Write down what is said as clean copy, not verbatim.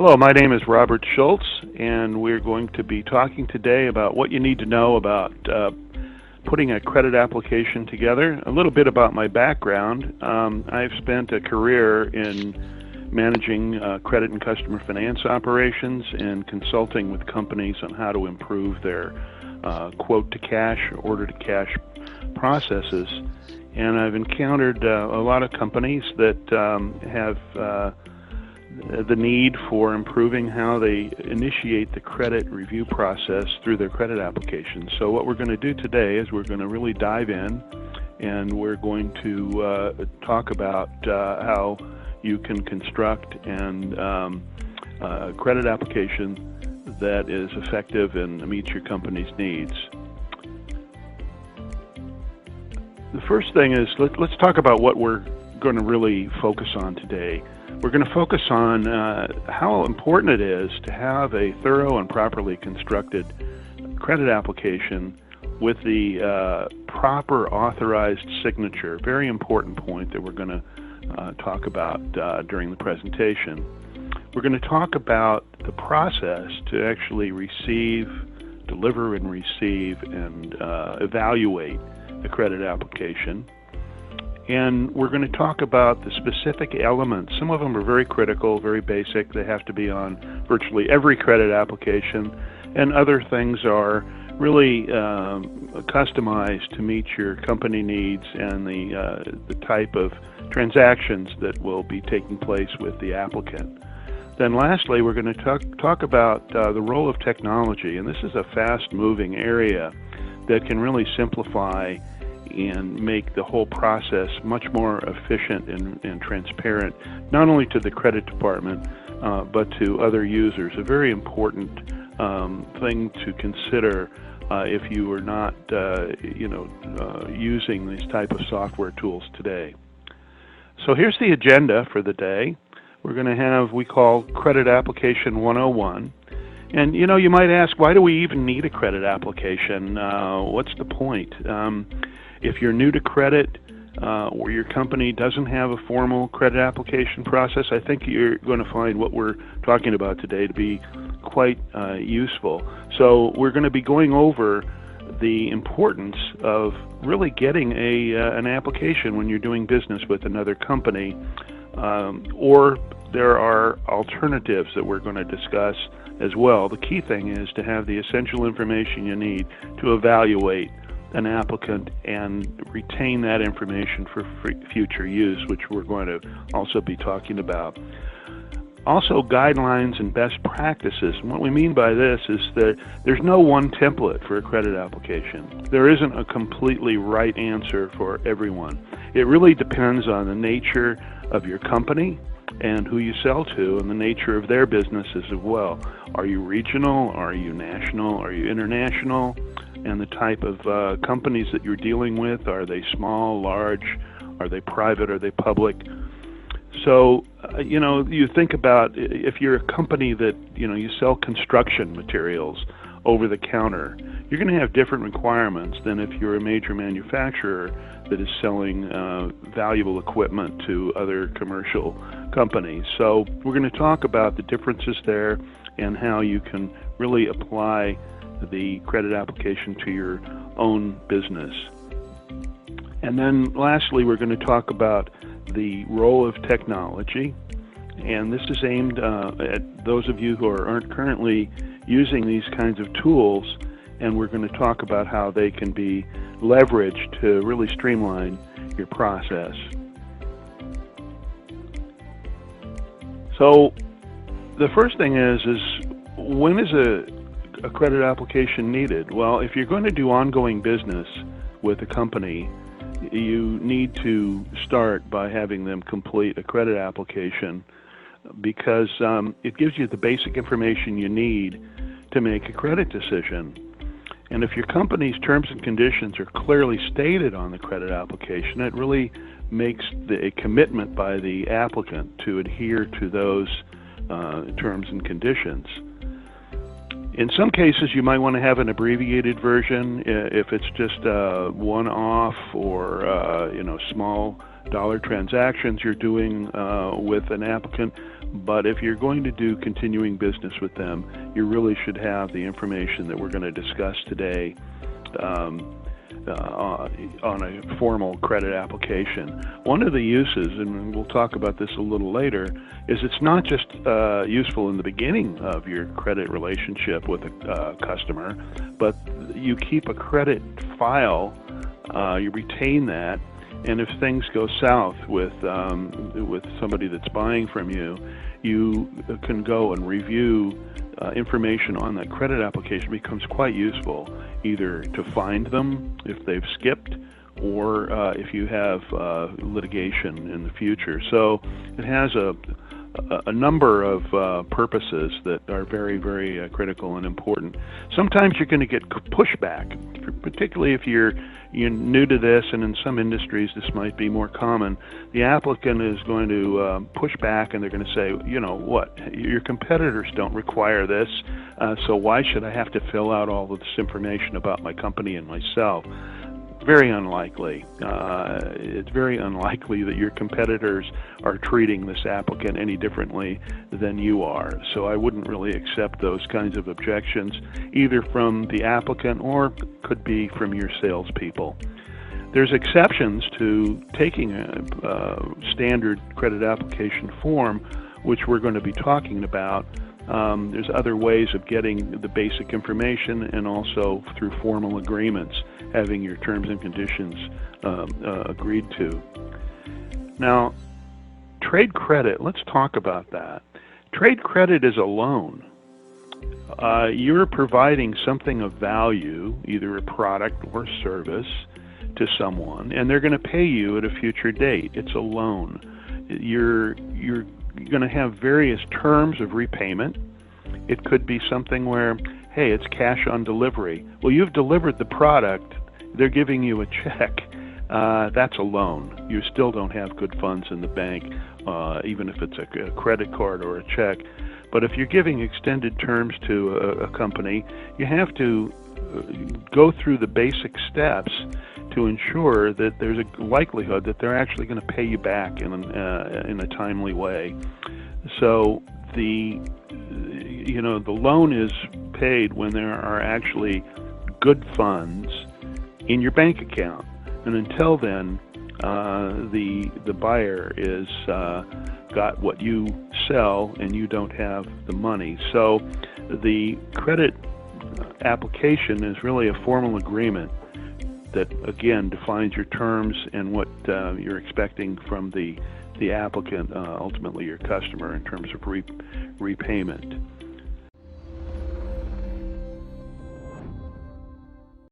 Hello, my name is Robert Schultz, and we're going to be talking today about what you need to know about putting a credit application together. A little bit about my background. I've spent a career in managing credit and customer finance operations and consulting with companies on how to improve their quote-to-cash, order-to-cash processes. And I've encountered a lot of companies that have the need for improving how they initiate the credit review process through their credit application. So what we're going to do today is we're going to really dive in, and we're going to talk about how you can construct a credit application that is effective and meets your company's needs. The first thing is let's talk about what we're going to really focus on today. We're going to focus on how important it is to have a thorough and properly constructed credit application with the proper authorized signature. Very important point that we're going to talk about during the presentation. We're going to talk about the process to actually deliver and receive and evaluate the credit application. And we're going to talk about the specific elements. Some of them are very critical, very basic. They have to be on virtually every credit application. And other things are really customized to meet your company needs and the type of transactions that will be taking place with the applicant. Then lastly, we're going to talk about the role of technology. And this is a fast-moving area that can really simplify and make the whole process much more efficient and transparent, not only to the credit department, but to other users. A very important thing to consider if you are not, using these type of software tools today. So here's the agenda for the day. We're going to have, we call Credit Application 101. And you might ask, why do we even need a credit application? What's the point? If you're new to credit or your company doesn't have a formal credit application process, I think you're going to find what we're talking about today to be quite useful. So we're going to be going over the importance of really getting an application when you're doing business with another company, or there are alternatives that we're going to discuss as well. The key thing is to have the essential information you need to evaluate an applicant and retain that information for future use, which we're going to also be talking about. Also, guidelines and best practices. And what we mean by this is that there's no one template for a credit application. There isn't a completely right answer for everyone. It really depends on the nature of your company and who you sell to and the nature of their businesses as well. Are you regional? Are you national? Are you international? And the type of companies that you're dealing with, are they small, large, are they private, are they public? So, you think about if you're a company that, you sell construction materials over the counter, you're going to have different requirements than if you're a major manufacturer that is selling valuable equipment to other commercial companies. So we're going to talk about the differences there and how you can really apply the credit application to your own business. And then lastly, we're going to talk about the role of technology. And this is aimed at those of you who aren't currently using these kinds of tools, and we're going to talk about how they can be leveraged to really streamline your process. So the first thing is when is a credit application needed? Well, if you're going to do ongoing business with a company, you need to start by having them complete a credit application because it gives you the basic information you need to make a credit decision. And if your company's terms and conditions are clearly stated on the credit application, it really makes a commitment by the applicant to adhere to those terms and conditions. In some cases, you might want to have an abbreviated version if it's just one-off or small dollar transactions you're doing with an applicant. But if you're going to do continuing business with them, you really should have the information that we're going to discuss today on a formal credit application. One of the uses, and we'll talk about this a little later, is it's not just useful in the beginning of your credit relationship with a customer, but you keep a credit file, you retain that, and if things go south with somebody that's buying from you, you can go and review information on that credit application. Becomes quite useful, either to find them if they've skipped, or if you have litigation in the future. So it has a number of purposes that are very, very critical and important. Sometimes you're going to get pushback, particularly if you're new to this, and in some industries this might be more common. The applicant is going to push back, and they're going to say, you know what, your competitors don't require this, so why should I have to fill out all of this information about my company and myself? Very unlikely. It's very unlikely that your competitors are treating this applicant any differently than you are. So I wouldn't really accept those kinds of objections, either from the applicant or could be from your salespeople. There's exceptions to taking a standard credit application form, which we're going to be talking about. There's other ways of getting the basic information, and also through formal agreements, having your terms and conditions agreed to. Now, trade credit, let's talk about that. Trade credit is a loan. You're providing something of value, either a product or service, to someone, and they're going to pay you at a future date. It's a loan. You're going to have various terms of repayment. It could be something where, hey, it's cash on delivery. Well, you've delivered the product. They're giving you a check. That's a loan. You still don't have good funds in the bank, even if it's a credit card or a check. But if you're giving extended terms to a company, you have to go through the basic steps to ensure that there's a likelihood that they're actually going to pay you back in a timely way. So the loan is paid when there are actually good funds in your bank account, and until then, the buyer is got what you sell, and you don't have the money. So the credit application is really a formal agreement that, again, defines your terms and what you're expecting from the applicant, ultimately your customer, in terms of repayment.